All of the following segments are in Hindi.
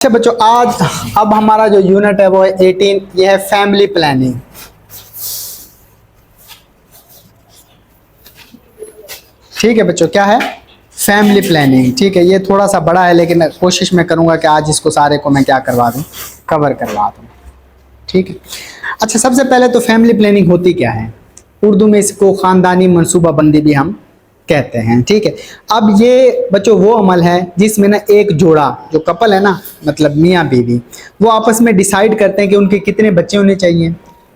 अच्छा बच्चों, आज अब हमारा जो यूनिट है वो है 18। ये है फैमिली प्लानिंग। ठीक है बच्चों, क्या है? Family planning. ठीक है, ये थोड़ा सा बड़ा है लेकिन कोशिश मैं करूंगा कि आज इसको सारे को मैं क्या करवा दूं, कवर करवा दूं। ठीक है। अच्छा, सबसे पहले तो फैमिली प्लानिंग होती क्या है? उर्दू में इसको खानदानी मनसूबाबंदी भी हम कहते हैं। ठीक है। अब ये बच्चों वो अमल है जिसमें ना एक जोड़ा, जो कपल है ना, मतलब मियाँ बीवी, वो आपस में डिसाइड करते हैं कि उनके कितने बच्चे होने चाहिए,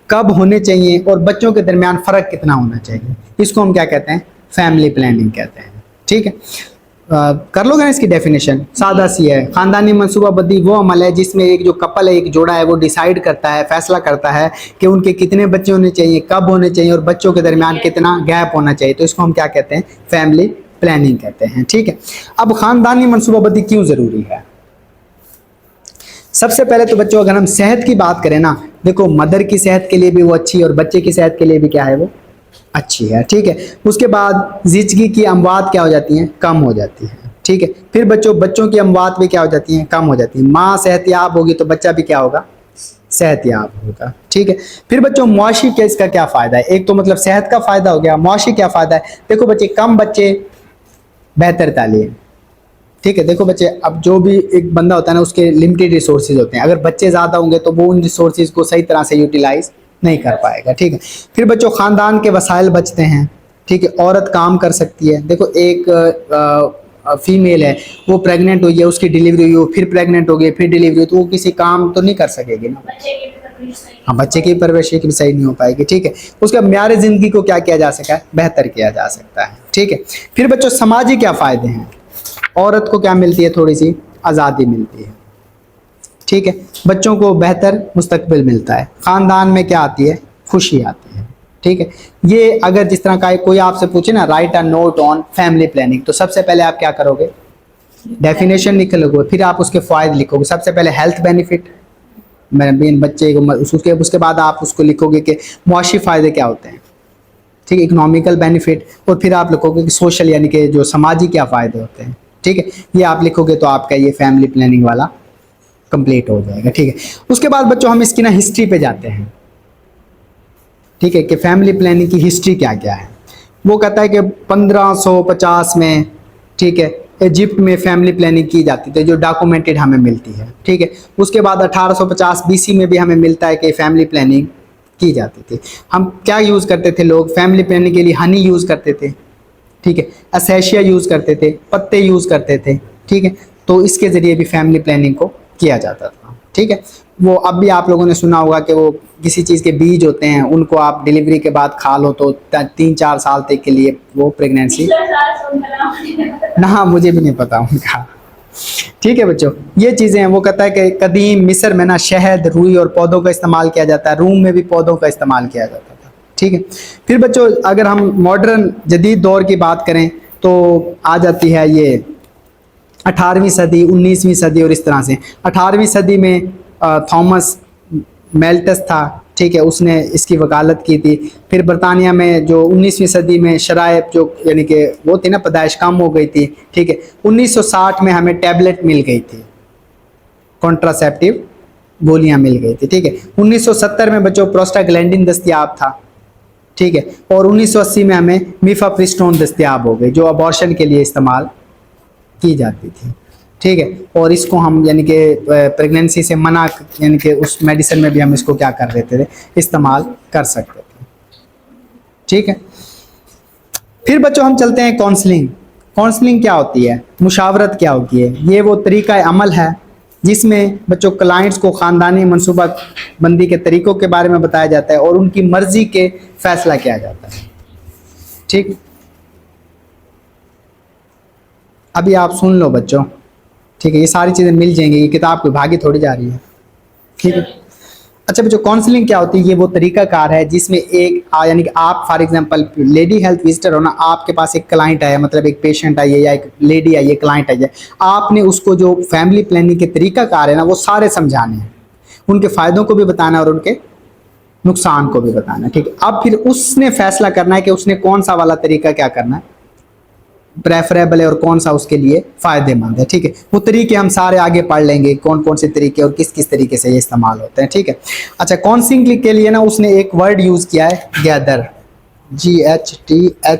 कब होने चाहिए और बच्चों के दरमियान फ़र्क कितना होना चाहिए। इसको हम क्या कहते हैं? फैमिली प्लानिंग कहते हैं। ठीक है। कर लोगे ना इसकी डेफिनेशन? सादा सी है। खानदानी मनसूबाबंदी वो अमल है जिसमें एक जो कपल है, एक जोड़ा है, वो डिसाइड करता है, फैसला करता है कि उनके कितने बच्चे होने चाहिए, कब होने चाहिए और बच्चों के दरमियान कितना गैप होना चाहिए। तो इसको हम क्या कहते हैं? फैमिली प्लानिंग कहते हैं। ठीक है। अब खानदानी मनसूबाबंदी क्यों ज़रूरी है? सबसे पहले तो बच्चों, अगर हम सेहत की बात करें ना, देखो मदर की सेहत के लिए भी वो अच्छी है और बच्चे की सेहत के लिए भी क्या है, वो अच्छी है। ठीक है। उसके बाद जिंदगी की अमवात क्या हो जाती हैं? कम हो जाती है। ठीक है। फिर बच्चों की अमवात भी क्या हो जाती हैं? कम हो जाती है। माँ सेहतयाब होगी तो बच्चा भी क्या होगा? सेहतयाब होगा। ठीक है। फिर बच्चों, मुआशी के इसका क्या फायदा है? एक तो मतलब सेहत का फायदा हो गया, मुआशी क्या फायदा है? देखो बच्चे, कम बच्चे बेहतर तालीम। ठीक है। देखो बच्चे, अब जो भी एक बंदा होता है ना, उसके लिमिटेड रिसोर्सेज होते हैं। अगर बच्चे ज़्यादा होंगे तो वो उन रिसोर्सेज को सही तरह से यूटिलाइज नहीं कर पाएगा। ठीक है। फिर बच्चों, ख़ानदान के वसाइल बचते हैं। ठीक है। औरत काम कर सकती है। देखो, एक फीमेल है, वो प्रेग्नेंट हुई है, उसकी डिलीवरी हुई हो, फिर प्रेग्नेंट हो गई, फिर डिलीवरी हुई, तो वो किसी काम तो नहीं कर सकेगी ना। हाँ, बच्चे की परवरिश की भी सही नहीं हो पाएगी। ठीक है। उसके म्यार ज़िंदगी को क्या किया जा सकता है? बेहतर किया जा सकता है। ठीक है। फिर बच्चों, समाजी क्या फ़ायदे हैं? औरत को क्या मिलती है? थोड़ी सी आज़ादी मिलती है। ठीक है। बच्चों को बेहतर मुस्तकबिल मिलता है। ख़ानदान में क्या आती है? खुशी आती है। ठीक है। ये अगर जिस तरह का कोई आपसे पूछे ना, right a note on family planning, तो सबसे पहले आप क्या करोगे? डेफिनेशन लिखोगे, फिर आप उसके फ़ायदे लिखोगे। सबसे पहले हेल्थ बेनिफिट, मेरे बच्चे को, उसके बाद आप उसको लिखोगे कि मुआशी फ़ायदे क्या होते हैं। ठीक है, इकोनॉमिकल बेनिफिट, और फिर आप लिखोगे कि सोशल, यानी कि जो समाजी क्या फ़ायदे होते हैं। ठीक है। ये आप लिखोगे तो आपका ये फैमिली प्लानिंग वाला कंप्लीट हो जाएगा। ठीक है। उसके बाद बच्चों, हम इसकी ना हिस्ट्री पे जाते हैं। ठीक है, कि फैमिली प्लानिंग की हिस्ट्री क्या क्या है। वो कहता है कि 1550 में, ठीक है, इजिप्ट में फैमिली प्लानिंग की जाती थी, जो डॉक्यूमेंटेड हमें मिलती है। ठीक है। उसके बाद 1850 बीसी में भी हमें मिलता है कि फैमिली प्लानिंग की जाती थी। हम क्या यूज़ करते थे? लोग फैमिली प्लानिंग के लिए हनी यूज़ करते थे। ठीक है। असेशिया यूज़ करते थे, पत्ते यूज़ करते थे। ठीक है। तो इसके ज़रिए भी फैमिली प्लानिंग को किया जाता था। ठीक है। वो अब भी आप लोगों ने सुना होगा कि वो किसी चीज़ के बीज होते हैं, उनको आप डिलीवरी के बाद खा लो तो 3-4 साल तक के लिए वो प्रेगनेंसी ना, मुझे भी नहीं पता उनका। ठीक है बच्चों, ये चीज़ें हैं। वो कहता है कि कदीम मिस्र में ना शहद, रुई और पौधों का इस्तेमाल किया जाता है। रूम में भी पौधों का इस्तेमाल किया जाता था। ठीक है। फिर बच्चों, अगर हम मॉडर्न जदीद दौर की बात करें तो आ जाती है ये 18वीं सदी, 19वीं सदी, और इस तरह से 18वीं सदी में थॉमस मेल्टस था। ठीक है, उसने इसकी वकालत की थी। फिर बरतानिया में जो 19वीं सदी में शराय, जो यानी कि वो थी ना, पैदाइश कम हो गई थी। ठीक है। 1960 में हमें टैबलेट मिल गई थी, कॉन्ट्रासेप्टिव गोलियां मिल गई थी। ठीक है। 1970 में बच्चों प्रोस्टाग्लैंडिन दस्तयाब था। ठीक है। और 1980 में हमें मीफाप्रिस्टोन दस्तयाब हो गई, जो अबॉर्शन के लिए इस्तेमाल की जाती थी। ठीक है। और इसको हम यानी कि प्रेगनेंसी से मना, यानी कि उस मेडिसिन में भी हम इसको क्या कर देते थे? इस्तेमाल कर सकते थे। ठीक है। फिर बच्चों, हम चलते हैं काउंसलिंग। काउंसलिंग क्या होती है? मुशावरत क्या होती है? ये वो तरीका अमल है जिसमें बच्चों क्लाइंट्स को ख़ानदानी मनसूबा बंदी के तरीक़ों के बारे में बताया जाता है और उनकी मर्ज़ी के फैसला किया जाता है। ठीक, अभी आप सुन लो बच्चों। ठीक है, ये सारी चीज़ें मिल जाएंगी, ये किताब कोई भागी थोड़ी जा रही है। ठीक है। अच्छा बच्चों, काउंसलिंग क्या होती है? ये वो तरीकाकार है जिसमें एक यानी कि आप for example lady health visitor हो ना, आपके पास एक क्लाइंट आया, मतलब एक पेशेंट आई है या एक लेडी आई है, क्लाइंट आई है, आपने उसको जो फैमिली प्लानिंग के तरीकाकार है ना, वो सारे समझाने हैं, उनके फ़ायदों को भी बताना और उनके नुकसान को भी बताना। ठीक है। अब फिर उसने फैसला करना है कि उसने कौन सा वाला तरीका क्या करना है, प्रेफरेबल है और कौन सा उसके लिए फायदेमंद है। ठीक है, वो तरीके हम सारे आगे पढ़ लेंगे, कौन कौन से तरीके और किस किस तरीके से ये इस्तेमाल होते हैं। ठीक है, अच्छा काउंसलिंग के लिए ना उसने एक वर्ड यूज किया है गैदर, GHTHER।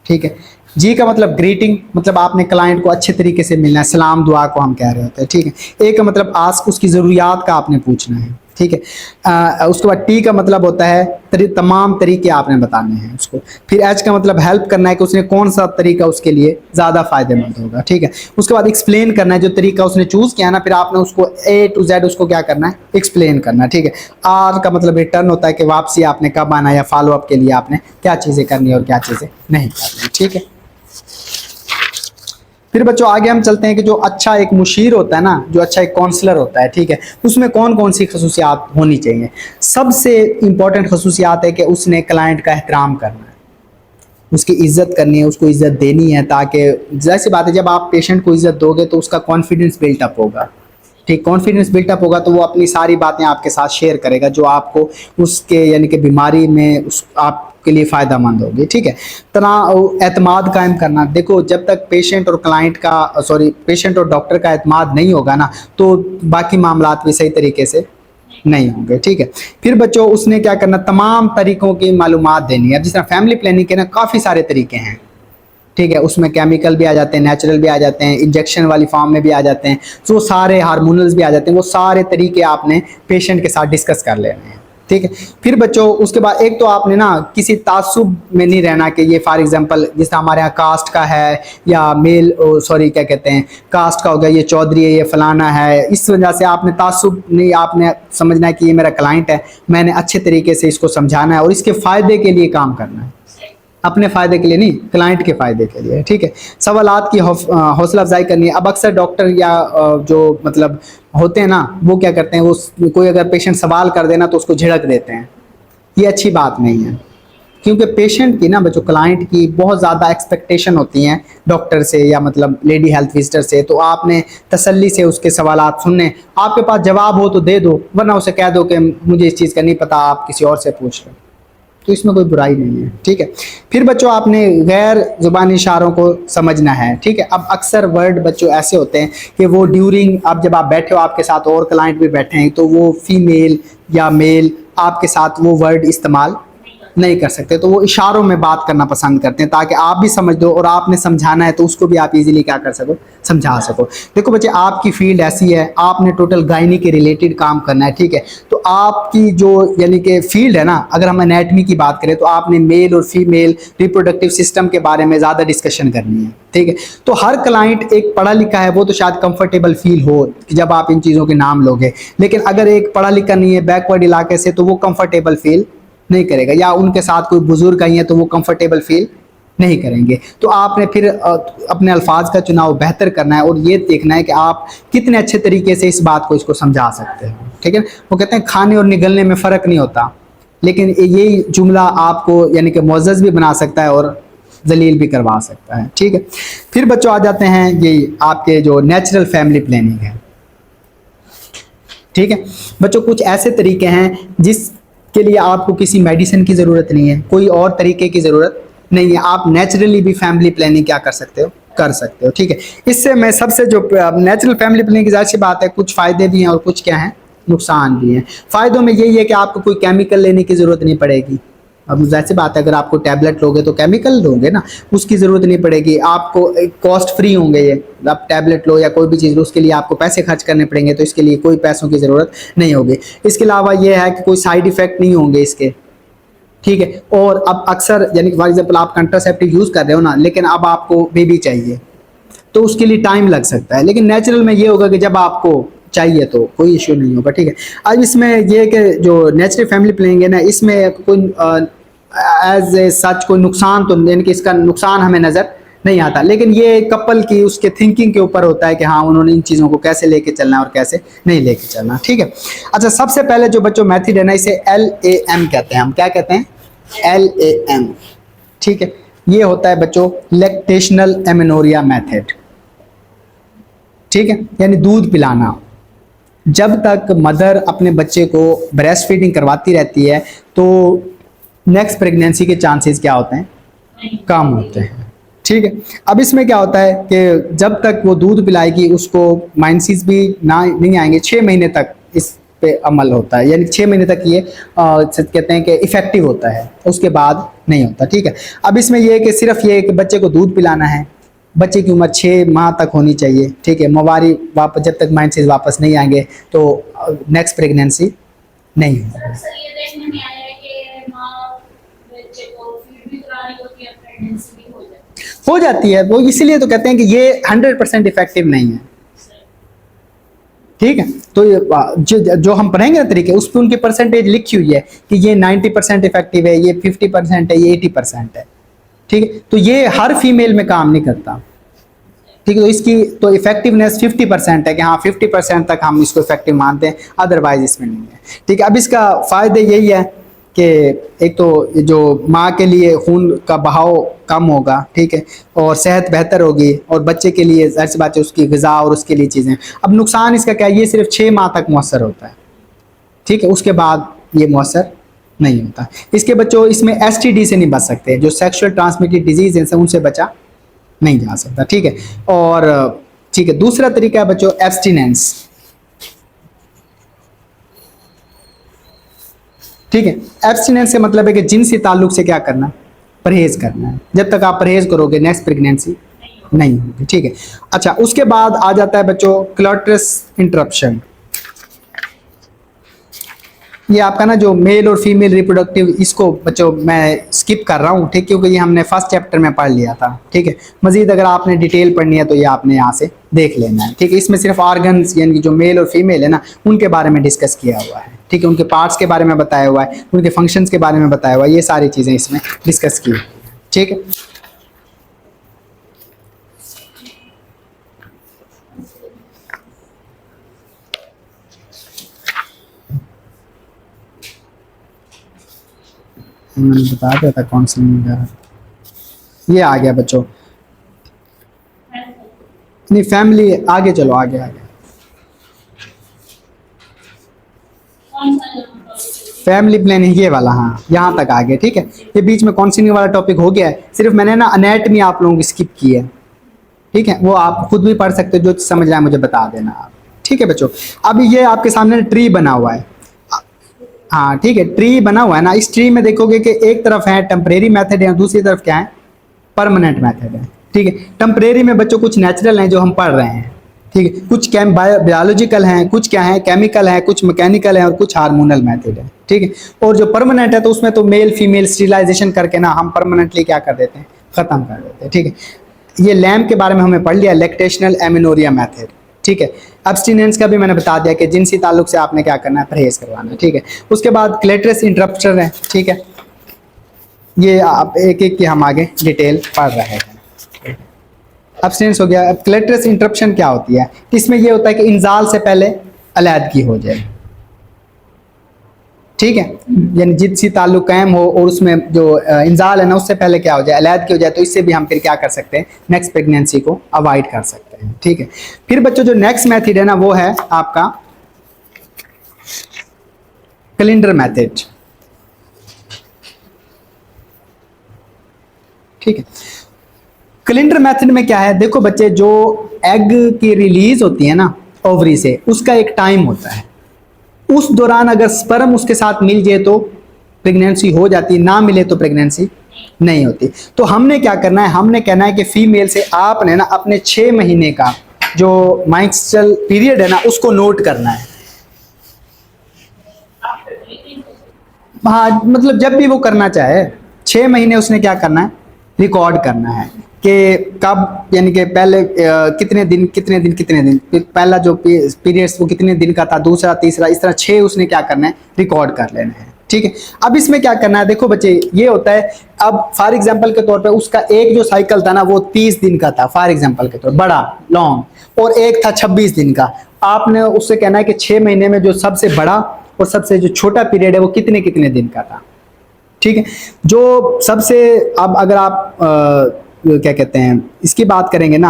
ठीक है, जी का मतलब ग्रीटिंग, मतलब आपने क्लाइंट को अच्छे तरीके से मिलना है, सलाम दुआ को हम कह रहे होते हैं। ठीक है, ए का मतलब आस्क, उसकी ज़रूरियात का आपने पूछना है। ठीक है, उसके बाद टी का मतलब होता है तमाम तरीके आपने बताने हैं उसको। फिर एच का मतलब हेल्प करना है कि उसने कौन सा तरीका उसके लिए ज़्यादा फायदेमंद होगा। ठीक है, उसके बाद एक्सप्लेन करना है, जो तरीका उसने चूज़ किया ना, फिर आपने उसको A to Z उसको क्या करना है, एक्सप्लेन करना है। ठीक है, आर का मतलब रिटर्न होता है कि वापसी आपने कब आना है या फॉलो अप के लिए आपने क्या चीज़ें करनी है और क्या चीज़ें नहीं करनी। ठीक है, फिर बच्चों आगे हम चलते हैं कि जो अच्छा एक मुशीर होता है ना, जो अच्छा एक काउंसलर होता है, ठीक है, उसमें कौन कौन सी खसूसियात होनी चाहिए। सबसे इंपॉर्टेंट खसूसियात है कि उसने क्लाइंट का एहतराम करना है, उसकी इज्जत करनी है, उसको इज्जत देनी है, ताकि जाहिर सी बात है जब आप पेशेंट को इज्जत दोगे तो उसका कॉन्फिडेंस बिल्टअप होगा। ठीक, कॉन्फिडेंस बिल्टअप होगा तो वो अपनी सारी बातें आपके साथ शेयर करेगा, जो आपको उसके यानी कि बीमारी में उस आपके लिए फ़ायदेमंद होगी। ठीक है, एतमाद कायम करना, देखो जब तक पेशेंट और क्लाइंट का पेशेंट और डॉक्टर का एतमाद नहीं होगा ना, तो बाकी मामलात भी सही तरीके से नहीं होंगे। ठीक है, फिर बच्चों उसने क्या करना, तमाम तरीकों की मालूमात देनी है। जिस तरह फैमिली प्लानिंग के ना काफ़ी सारे तरीके हैं। ठीक है, उसमें केमिकल भी आ जाते हैं, नेचुरल भी आ जाते हैं, इंजेक्शन वाली फॉर्म में भी आ जाते हैं, तो सारे हार्मोनल्स भी आ जाते हैं। वो सारे तरीके आपने पेशेंट के साथ डिस्कस कर लेने हैं। ठीक है, फिर बच्चों उसके बाद एक तो आपने ना किसी तासुब में नहीं रहना कि ये फॉर एग्जांपल जिस हमारे यहाँ कास्ट का है या मेल क्या कहते हैं, कास्ट का हो गया, ये चौधरी है, ये फलाना है, इस वजह से आपने तासुब नहीं, आपने समझना है कि ये मेरा क्लाइंट है, मैंने अच्छे तरीके से इसको समझाना है और इसके फ़ायदे के लिए काम करना है, अपने फ़ायदे के लिए नहीं, क्लाइंट के फ़ायदे के लिए। ठीक है, सवालात की हौसला अफजाई करनी है। अब अक्सर डॉक्टर या जो मतलब होते हैं ना, वो क्या करते हैं, वो कोई अगर पेशेंट सवाल कर देना तो उसको झिड़क देते हैं, ये अच्छी बात नहीं है, क्योंकि पेशेंट की ना बच्चों, क्लाइंट की बहुत ज़्यादा एक्सपेक्टेशन होती हैं डॉक्टर से या मतलब लेडी हेल्थ विजिटर से, तो आपने तसल्ली से उसके सवालात सुनने, आपके पास जवाब हो तो दे दो, वरना उसे कह दो कि मुझे इस चीज़ का नहीं पता, आप किसी और से पूछ लो, तो इसमें कोई बुराई नहीं है। ठीक है, फिर बच्चों आपने गैर ज़ुबानी इशारों को समझना है। ठीक है, अब अक्सर वर्ड बच्चों ऐसे होते हैं कि वो ड्यूरिंग, अब जब आप बैठे हो आपके साथ और क्लाइंट भी बैठे हैं, तो वो फीमेल या मेल आपके साथ वो वर्ड इस्तेमाल नहीं कर सकते, तो वो इशारों में बात करना पसंद करते हैं ताकि आप भी समझ दो और आपने समझाना है तो उसको भी आप इजीली क्या कर सको, समझा सको। देखो बच्चे, आपकी फील्ड ऐसी है, आपने टोटल गायनी के रिलेटेड काम करना है। ठीक है, तो आपकी जो यानी कि फील्ड है ना, अगर हम एनाटमी की बात करें तो आपने मेल और फीमेल रिप्रोडक्टिव सिस्टम के बारे में ज़्यादा डिस्कशन करनी है। ठीक है, तो हर क्लाइंट एक पढ़ा लिखा है, वो तो शायद कंफर्टेबल फील हो कि जब आप इन चीज़ों के नाम लोगे, लेकिन अगर एक पढ़ा लिखा नहीं है, बैकवर्ड इलाके से, तो वो कंफर्टेबल फील नहीं करेगा, या उनके साथ कोई बुजुर्ग आई है तो वो कंफर्टेबल फील नहीं करेंगे। तो आपने फिर अपने अल्फाज का चुनाव बेहतर करना है और ये देखना है कि आप कितने अच्छे तरीके से इस बात को इसको समझा सकते हैं। ठीक है, वो कहते हैं खाने और निगलने में फ़र्क नहीं होता, लेकिन यही जुमला आपको यानी कि मुअज़्ज़ज़ भी बना सकता है और जलील भी करवा सकता है। ठीक है, फिर बच्चों आ जाते हैं ये आपके जो नेचुरल फैमिली प्लानिंग है। ठीक है बच्चों, कुछ ऐसे तरीके हैं जिसके लिए आपको किसी मेडिसिन की ज़रूरत नहीं है, कोई और तरीके की ज़रूरत नहीं है, आप नेचुरली भी फैमिली प्लानिंग क्या कर सकते हो, कर सकते हो। ठीक है, इससे मैं सबसे जो नेचुरल फैमिली प्लानिंग की ज़ाहिर सी बात है, कुछ फ़ायदे भी हैं और कुछ क्या हैं, नुकसान भी हैं। फ़ायदों में यही है कि आपको कोई केमिकल लेने की ज़रूरत नहीं पड़ेगी। अब जाहिर सी बात है, अगर आपको टैबलेट लोगे तो केमिकल लोगे ना, उसकी ज़रूरत नहीं पड़ेगी आपको, कॉस्ट फ्री होंगे ये। आप टैबलेट लो या कोई भी चीज़ लो, उसके लिए आपको पैसे खर्च करने पड़ेंगे, तो इसके लिए कोई पैसों की ज़रूरत नहीं होगी। इसके अलावा ये है कि कोई साइड इफ़ेक्ट नहीं होंगे इसके। ठीक है, और अब अक्सर यानी फॉर एग्जाम्पल आप कंट्रासेप्टिव यूज़ कर रहे हो ना, लेकिन अब आपको बेबी चाहिए तो उसके लिए टाइम लग सकता है, लेकिन नेचुरल में ये होगा कि जब आपको चाहिए तो कोई इश्यू नहीं होगा। ठीक है, अब इसमें ये कि जो नेचुरल फैमिली प्लानिंग है ना, इसमें कोई एज ए सच कोई नुकसान तो यानी कि इसका नुकसान हमें नज़र नहीं आता, लेकिन ये कपल की उसके थिंकिंग के ऊपर होता है कि हाँ उन्होंने इन चीज़ों को कैसे लेके चलना है और कैसे नहीं लेके चलना। ठीक है, अच्छा सबसे पहले जो बच्चों मेथड है ना, इसे LAM कहते हैं। हम क्या कहते हैं, LAM। ठीक है, ये होता है बच्चों लैक्टेशनल एमेनोरिया मेथड। ठीक है, यानी दूध पिलाना। जब तक मदर अपने बच्चे को ब्रेस्ट फीडिंग करवाती रहती है तो नेक्स्ट प्रेगनेंसी के चांसेस क्या होते हैं, कम होते हैं। ठीक है। अब इसमें क्या होता है कि जब तक वो दूध पिलाएगी उसको माइनसीज भी ना नहीं आएंगे, 6 महीने तक इस पे अमल होता है, यानी 6 महीने तक ये कहते हैं कि इफेक्टिव होता है, उसके बाद नहीं होता। ठीक है। अब इसमें ये है कि सिर्फ ये है कि बच्चे को दूध पिलाना है, बच्चे की उम्र 6 माह तक होनी चाहिए। ठीक है। मवारी वापस जब तक माइनसीज वापस नहीं आएंगे तो नेक्स्ट प्रेगनेंसी नहीं होगी। सर अक्सर ये देखने में आया है कि माँ बच्चे को फीड भी करानी होती है, प्रेगनेंसी भी हो जाती है। वो इसीलिए तो कहते हैं कि ये 100% इफेक्टिव नहीं है। ठीक है। तो जो हम पढ़ेंगे ना तरीके, उस पर उनकी परसेंटेज लिखी हुई है कि ये 90% इफेक्टिव है, ये 50% है, ये 80% है। ठीक है। तो ये हर फीमेल में काम नहीं करता। ठीक है। तो इसकी तो इफेक्टिवनेस 50% है कि हाँ 50% तक हम इसको इफेक्टिव मानते हैं, अदरवाइज इसमें नहीं है। ठीक है। अब इसका फायदे यही है कि एक तो जो माँ के लिए खून का बहाव कम होगा। ठीक है। और सेहत बेहतर होगी, और बच्चे के लिए जाहिर सी बात है उसकी ग़िज़ा और उसके लिए चीज़ें। अब नुकसान इसका क्या है, ये सिर्फ 6 माह तक मौसर होता है। ठीक है। उसके बाद ये मौसर नहीं होता। इसके बच्चों इसमें STD से नहीं बच सकते, जो सेक्सुअल ट्रांसमिटेड डिजीज हैं उनसे बचा नहीं जा सकता। ठीक है। और ठीक है, दूसरा तरीका है बच्चों एब्सटिनेंस। ठीक है। एब्सटिनेंस से मतलब है कि जिनसी ताल्लुक से क्या करना है, परहेज करना है। जब तक आप परहेज करोगे नेक्स्ट प्रेगनेंसी नहीं होगी। ठीक है। अच्छा, उसके बाद आ जाता है बच्चों क्लिटोरिस इंटरप्शन। ये आपका ना जो मेल और फीमेल रिप्रोडक्टिव, इसको बच्चों मैं स्किप कर रहा हूँ। ठीक, क्योंकि ये हमने फर्स्ट चैप्टर में पढ़ लिया था। ठीक है। मजीद अगर आपने डिटेल पढ़नी है तो ये आपने यहाँ से देख लेना है। ठीक है। इसमें सिर्फ ऑर्गन्स यानी कि जो मेल और फीमेल है ना, उनके बारे में डिस्कस किया हुआ है। ठीक है। उनके पार्ट्स के बारे में बताया हुआ है, उनके फंक्शंस के बारे में बताया हुआ है, ये सारी चीज़ें इसमें डिस्कस की। ठीक है। मैंने बता दिया था काउंसलिंग वगैरह। ये आ गया बच्चों, नहीं फैमिली, आगे चलो आगे आगे। फैमिली प्लानिंग ये वाला, हाँ यहाँ तक आ गया। ठीक है। ये बीच में काउंसलिंग वाला टॉपिक हो गया है, सिर्फ मैंने ना एनाटॉमी आप लोगों की स्किप की है। ठीक है। वो आप खुद भी पढ़ सकते हो, जो समझ आए मुझे बता देना आप। ठीक है बच्चों। अब ये आपके सामने ट्री बना हुआ है। हाँ ठीक है, ट्री बना हुआ है ना। इस ट्री में देखोगे कि एक तरफ है टेम्परेरी मेथड है, दूसरी तरफ क्या है, परमानेंट मेथड है। ठीक है। टेम्परेरी में बच्चों कुछ नेचुरल हैं जो हम पढ़ रहे हैं। ठीक है। कुछ बायोलॉजिकल हैं, कुछ क्या है केमिकल है, कुछ मैकेनिकल है, और कुछ हार्मोनल मेथड है। ठीक है। और जो परमानेंट है तो उसमें तो मेल फीमेल स्टेरिलाइजेशन करके ना हम परमानेंटली क्या कर देते हैं, खत्म कर देते हैं। ठीक है। ये लैम्प के बारे में हमें पढ़ लिया, लैक्टेशनल एमिनोरिया मेथड। ठीक है। एब्सटिनेंस का भी मैंने बता दिया कि जिनसी ताल्लुक से आपने क्या करना है, परहेज करवाना है। ठीक है। उसके बाद क्लिटोरिस इंटरप्शन है। ठीक है। ये आप एक एक की हम आगे डिटेल पढ़ रहे हैं। एब्सटिनेंस हो गया। अब क्लिटोरिस इंटरप्शन क्या होती है, इसमें ये होता है कि इंजाल से पहले अलैदगी हो जाए। ठीक है। यानी जिनसी ताल्लुक कायम हो और उसमें जो इंजाल है ना, उससे पहले क्या हो जाए, अलैदगी हो जाए, तो इससे भी हम फिर क्या कर सकते हैं, नेक्स्ट प्रेगनेंसी को अवॉइड कर सकते हैं। ठीक है। फिर बच्चों जो नेक्स्ट मेथड है ना, वो है आपका कैलेंडर मेथड। ठीक है। कैलेंडर मेथड में क्या है, देखो बच्चे, जो एग की रिलीज होती है ना ओवरी से, उसका एक टाइम होता है। उस दौरान अगर स्पर्म उसके साथ मिल जाए तो प्रेगनेंसी हो जाती, ना मिले तो प्रेगनेंसी नहीं होती। तो हमने क्या करना है, हमने कहना है कि फीमेल से आपने ना अपने 6 महीने का जो मेंस्ट्रुअल पीरियड है ना, उसको नोट करना है। हाँ, मतलब जब भी वो करना चाहे, 6 महीने उसने क्या करना है, रिकॉर्ड करना है कि कब, यानी कि पहले कितने दिन कितने दिन कितने दिन, पहला जो पीरियड्स वो कितने दिन का था, दूसरा तीसरा, इस तरह 6 उसने क्या करना है, रिकॉर्ड कर लेना है। ठीक है। अब इसमें क्या करना है, देखो बच्चे, ये होता है, अब फॉर एग्जांपल के तौर पे उसका एक जो साइकिल था ना, वो 30 दिन का था, फॉर एग्जांपल के तौर, बड़ा लॉन्ग, और एक था 26 दिन का। आपने उससे कहना है कि 6 महीने में जो सबसे बड़ा और सबसे जो छोटा पीरियड है वो कितने कितने दिन का था। ठीक है। जो सबसे, अब अगर आप क्या कहते हैं, इसकी बात करेंगे ना,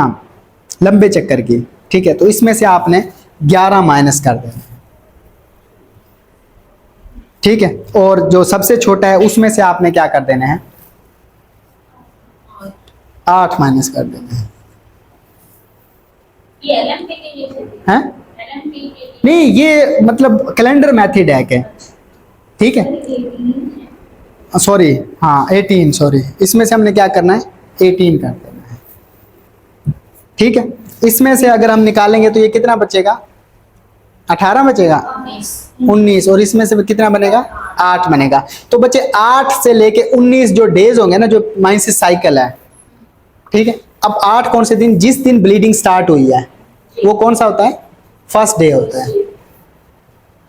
लंबे चक्कर की, ठीक है, तो इसमें से आपने 11 माइनस कर देना। ठीक है। और जो सबसे छोटा है उसमें से आपने क्या कर देना है, 8 माइनस कर देंगे ये एलएमपी के लिए हैं। एलएमपी के लिए नहीं ये मतलब कैलेंडर मेथड है क्या, ठीक है सॉरी, हाँ 18, सॉरी इसमें से हमने क्या करना है 18 कर देना है, ठीक है। इसमें से अगर हम निकालेंगे तो ये कितना बचेगा, 18 बचेगा, 19, और इसमें से कितना बनेगा 8 बनेगा। तो बच्चे 8 से लेके 19 जो डेज होंगे ना, जो माइसिस साइकिल है, ठीक है। अब 8 कौन से दिन, जिस दिन ब्लीडिंग स्टार्ट हुई है वो कौन सा होता है, फर्स्ट डे होता है,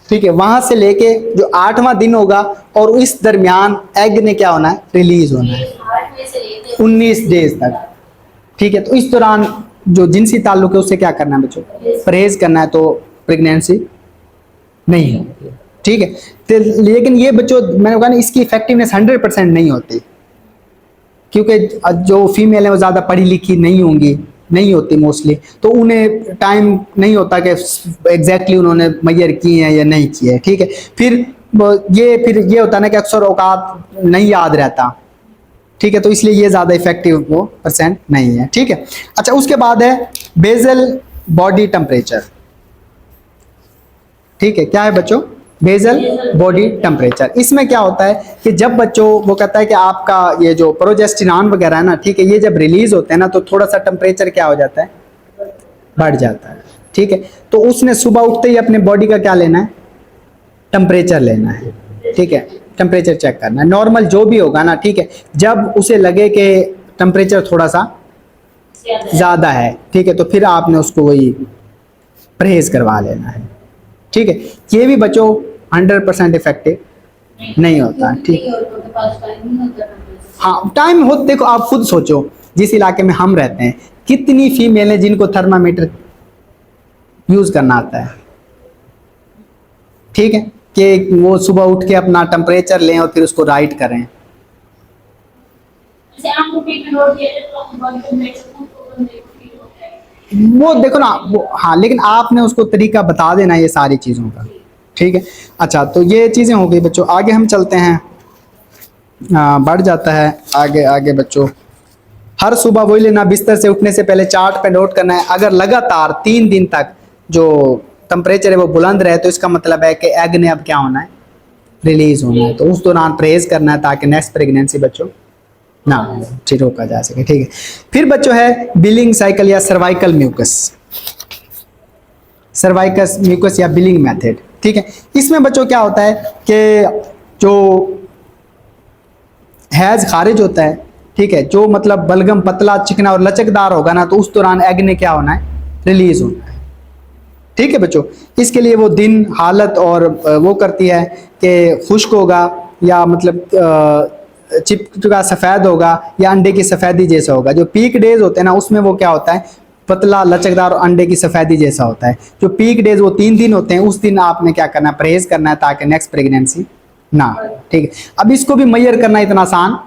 ठीक है। वहां से लेके जो 8वां दिन होगा और इस दरमियान एग ने क्या होना है, रिलीज होना है 8 में से लेते 19 डेज तक, ठीक है। तो इस दौरान जो जिनसी ताल्लुक है उससे क्या करना है बच्चों, परहेज करना है, तो प्रेगनेंसी नहीं होती, ठीक है। तो लेकिन ये बच्चों मैंने कहा ना, इसकी इफेक्टिवनेस 100% नहीं होती, क्योंकि जो फीमेल है वो ज़्यादा पढ़ी लिखी नहीं होंगी, नहीं होती मोस्टली, तो उन्हें टाइम नहीं होता कि एग्जैक्टली उन्होंने मैयर किए हैं या नहीं किए, ठीक है। फिर ये होता है ना कि अक्सर औकात नहीं याद रहता, ठीक है, तो इसलिए ये ज़्यादा इफेक्टिव वो परसेंट नहीं है, ठीक है। अच्छा उसके बाद है बेजल बॉडी टेम्परेचर, ठीक है। क्या है बच्चों, बेजल बॉडी टेम्परेचर। इसमें क्या होता है कि जब बच्चों वो कहता है कि आपका ये जो प्रोजेस्टेरॉन वगैरह है ना, ठीक है, ये जब रिलीज होते हैं ना तो थोड़ा सा टेम्परेचर क्या हो जाता है, बढ़ जाता है, ठीक है। तो उसने सुबह उठते ही अपने बॉडी का क्या लेना है, टेम्परेचर लेना है, ठीक है, टेम्परेचर चेक करना है, नॉर्मल जो भी होगा ना, ठीक है। जब उसे लगे कि टेम्परेचर थोड़ा सा ज़्यादा है, ठीक है, तो फिर आपने उसको वही परहेज करवा लेना है, ठीक है। ये भी बच्चों 100% इफेक्टिव नहीं होता है, ठीक। उनके पास टाइम नहीं होता ना। हाँ टाइम हो, देखो आप खुद सोचो जिस इलाके में हम रहते हैं कितनी फीमेल है जिनको थर्मामीटर यूज करना आता है, ठीक है, कि वो सुबह उठ के अपना टेम्परेचर लें और फिर उसको राइट करें। जैसे आपको पीक में नोट किया जाए तो आप बंद कर देख सकते हो, तो बंदे को फील होता है। वो देखो ना वो, हाँ लेकिन आपने उसको तरीका बता देना ये सारी चीज़ों का, ठीक है। अच्छा तो ये चीज़ें हो गई बच्चों, आगे हम चलते हैं, बढ़ जाता है आगे आगे बच्चों। हर सुबह वही लेना, बिस्तर से उठने से पहले चार्ट पे नोट करना है, अगर लगातार 3 दिन तक जो टेम्परेचर है वो बुलंद रहे तो इसका मतलब है कि एग ने अब क्या होना है, रिलीज होना है, तो उस दौरान परहेज करना है ताकि नेक्स्ट प्रेगनेंसी बच्चों ना हो, ठीक रोका जा सके, ठीक है। फिर बच्चों है बिलिंग साइकिल या सर्वाइकल म्यूकस, सर्वाइकस म्यूकस या बिलिंग मेथड, ठीक है। इसमें बच्चों क्या होता है कि जो हैज खारिज होता है, ठीक है, जो मतलब बलगम पतला चिकना और लचकदार होगा ना, तो उस दौरान एग ने क्या होना है, रिलीज होना है, ठीक है बच्चों। इसके लिए वो दिन हालत और वो करती है कि खुश्क होगा या मतलब चिपका सफ़ेद होगा या अंडे की सफ़ेदी जैसा होगा। जो पीक डेज होते हैं ना उसमें वो क्या होता है, पतला लचकदार और अंडे की सफ़ेदी जैसा होता है। जो पीक डेज वो 3 दिन होते हैं, उस दिन आपने क्या करना है, परहेज करना है ताकि नेक्स्ट प्रेगनेंसी ना हो, ठीक है। अब इसको भी मैयर करना इतना आसान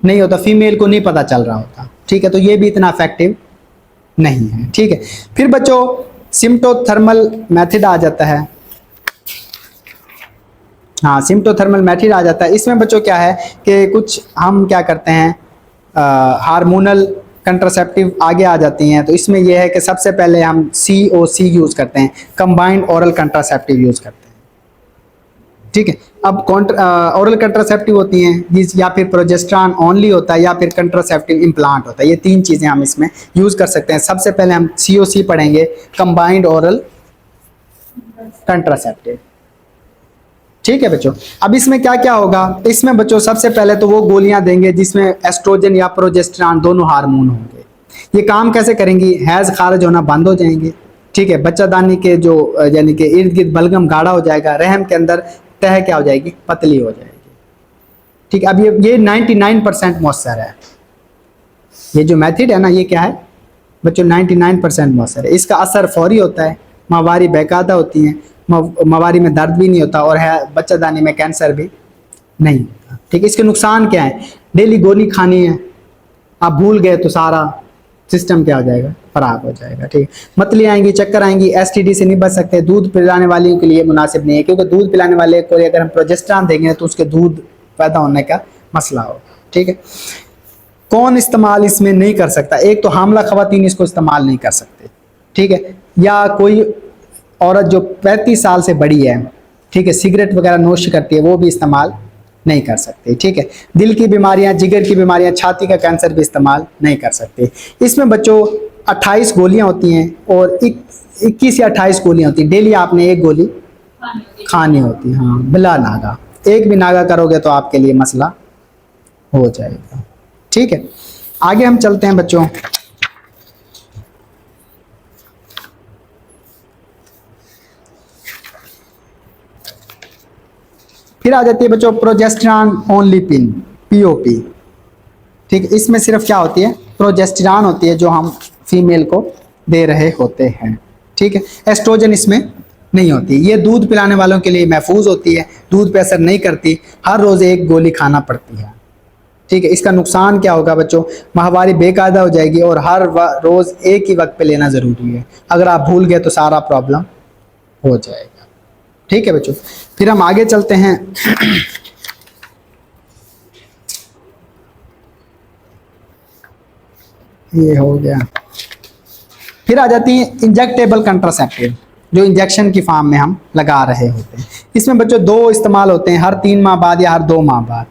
नहीं होता, फीमेल को नहीं पता चल रहा होता, ठीक है, तो ये भी इतना इफेक्टिव नहीं है, ठीक है। फिर बच्चों सिम्प्टोथर्मल मेथड आ जाता है, हाँ सिम्प्टोथर्मल मेथड आ जाता है। इसमें बच्चों क्या है कि कुछ हम क्या करते हैं, हार्मोनल कंट्रासेप्टिव आगे आ जाती हैं, तो इसमें यह है कि सबसे पहले हम COC यूज़ करते हैं, कंबाइंड ओरल कंट्रासेप्टिव यूज़ करते हैं, ठीक है। अब ओरल कंट्रासेप्टिव होती हैं या फिर प्रोजेस्टेरॉन ओनली होता है या फिर कंट्रासेप्टिव इम्प्लांट होता है, ये 3 चीज़ें हम इसमें यूज़ कर सकते हैं। सबसे पहले हम COC पढ़ेंगे, कंबाइंड ओरल कंट्रासेप्टिव, ठीक है बच्चों। अब इसमें क्या क्या होगा, इसमें बच्चों सबसे पहले तो वो गोलियां देंगे जिसमें एस्ट्रोजन या प्रोजेस्टेरॉन दोनों हार्मोन होंगे। ये काम कैसे करेंगी, हैज़ खारिज होना बंद हो जाएंगे, ठीक है, बच्चादानी के जो यानी कि इर्द गिर्द बलगम गाढ़ा हो जाएगा, रहम के अंदर तह क्या हो जाएगी, पतली हो जाएगी, ठीक है। अब ये 99% मौसर है, ये जो मेथड है ना ये क्या है बच्चों, 99% मौसर है। इसका असर फौरी होता है, माहवारी बेकायदा होती हैं, माहवारी में दर्द भी नहीं होता और है बच्चादानी में कैंसर भी नहीं होता, ठीक है। इसके नुकसान क्या है, डेली गोली खानी है, आप भूल गए तो सारा सिस्टम क्या हो जाएगा, खराब हो जाएगा, ठीक है। मतली आएंगी, चक्कर आएंगी, STD से नहीं बच सकते। दूध पिलाने वालों के लिए मुनासिब नहीं है, क्योंकि दूध पिलाने वाले को अगर हम प्रोजेस्टेरॉन देंगे तो उसके दूध पैदा होने का मसला होगा, ठीक है। कौन इस्तेमाल इसमें नहीं कर सकता? एक तो हामला खवातीन इसको इस्तेमाल नहीं कर सकते, ठीक है, या कोई औरत जो 35 साल से बड़ी है, ठीक है, सिगरेट वगैरह नोश करती है, वो भी इस्तेमाल नहीं कर सकते, ठीक है। दिल की बीमारियां, जिगर की बीमारियां, छाती का कैंसर भी इस्तेमाल नहीं कर सकते। इसमें बच्चों 28 गोलियां होती हैं और 21 या 28 गोलियां होती हैं। डेली आपने एक गोली खानी होती है, हाँ, बिला नागा। एक भी नागा करोगे तो आपके लिए मसला हो जाएगा, ठीक है। आगे हम चलते हैं बच्चों। फिर आ जाती है बच्चों प्रोजेस्टेरॉन ओनली पिन, पीओपी, ठीक है। इसमें सिर्फ क्या होती है? प्रोजेस्टेरॉन होती है जो हम फीमेल को दे रहे होते हैं, ठीक है। एस्ट्रोजन इसमें नहीं होती। ये दूध पिलाने वालों के लिए महफूज होती है, दूध पे असर नहीं करती, हर रोज एक गोली खाना पड़ती है, ठीक है। इसका नुकसान क्या होगा बच्चों? माहवारी बेकायदा हो जाएगी और हर रोज एक ही वक्त पे लेना जरूरी है। अगर आप भूल गए तो सारा प्रॉब्लम हो जाएगा, ठीक है बच्चों। फिर हम आगे चलते हैं। ये हो गया। फिर आ जाती है इंजेक्टेबल कंट्रासेप्टिव, जो इंजेक्शन की फॉर्म में हम लगा रहे होते हैं। इसमें बच्चों 2 इस्तेमाल होते हैं, हर 3 माह बाद या हर 2 माह बाद,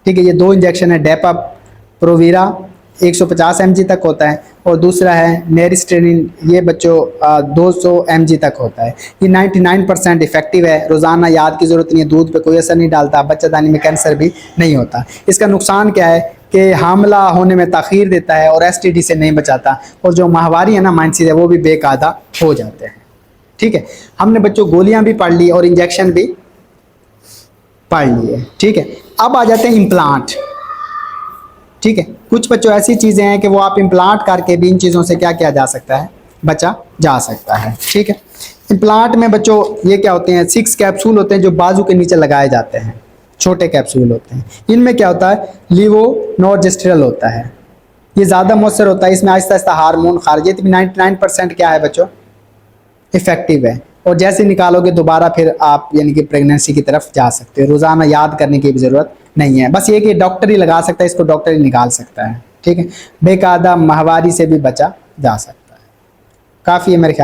ठीक है। ये 2 इंजेक्शन है, डेपा प्रोवीरा 150 mg तक होता है और दूसरा है नेरिस्टेनिन, ये बच्चों 200 mg तक होता है। ये 99% इफेक्टिव है, रोज़ाना याद की ज़रूरत नहीं है, दूध पे कोई असर नहीं डालता, बच्चेदानी में कैंसर भी नहीं होता। इसका नुकसान क्या है कि हामला होने में ताख़ीर देता है और एसटीडी से नहीं बचाता, और जो माहवारी है ना, मानसिक है, वो भी बेकायदा हो जाते हैं, ठीक है। हमने बच्चों गोलियां भी पढ़ ली और इंजेक्शन भी पढ़ लिए, ठीक है। अब आ जाते हैं इम्प्लांट, ठीक है। कुछ बच्चों ऐसी चीज़ें हैं कि वो आप इम्प्लांट करके भी इन चीज़ों से क्या किया जा सकता है? बचा जा सकता है, ठीक है। इम्प्लांट में बच्चों ये क्या होते हैं? 6 कैप्सूल होते हैं जो बाजू के नीचे लगाए जाते हैं, छोटे कैप्सूल होते हैं। इनमें क्या होता है? लीवोनॉर्जेस्ट्रल होता है, ये ज़्यादा मौसर होता है, इसमें आहिस्ता आहिस्ता हार्मोन खारिज, 99% क्या है बच्चों? इफेक्टिव है, और जैसे निकालोगे दोबारा फिर आप यानी कि प्रेगनेंसी की तरफ जा सकते हो। रोज़ाना याद करने की भी ज़रूरत नहीं है, बस ये कि डॉक्टर ही लगा सकता है, इसको डॉक्टर ही निकाल सकता है, ठीक है। बेकायदा माहवारी से भी बचा जा सकता है, काफ़ी है मेरे ख्याल।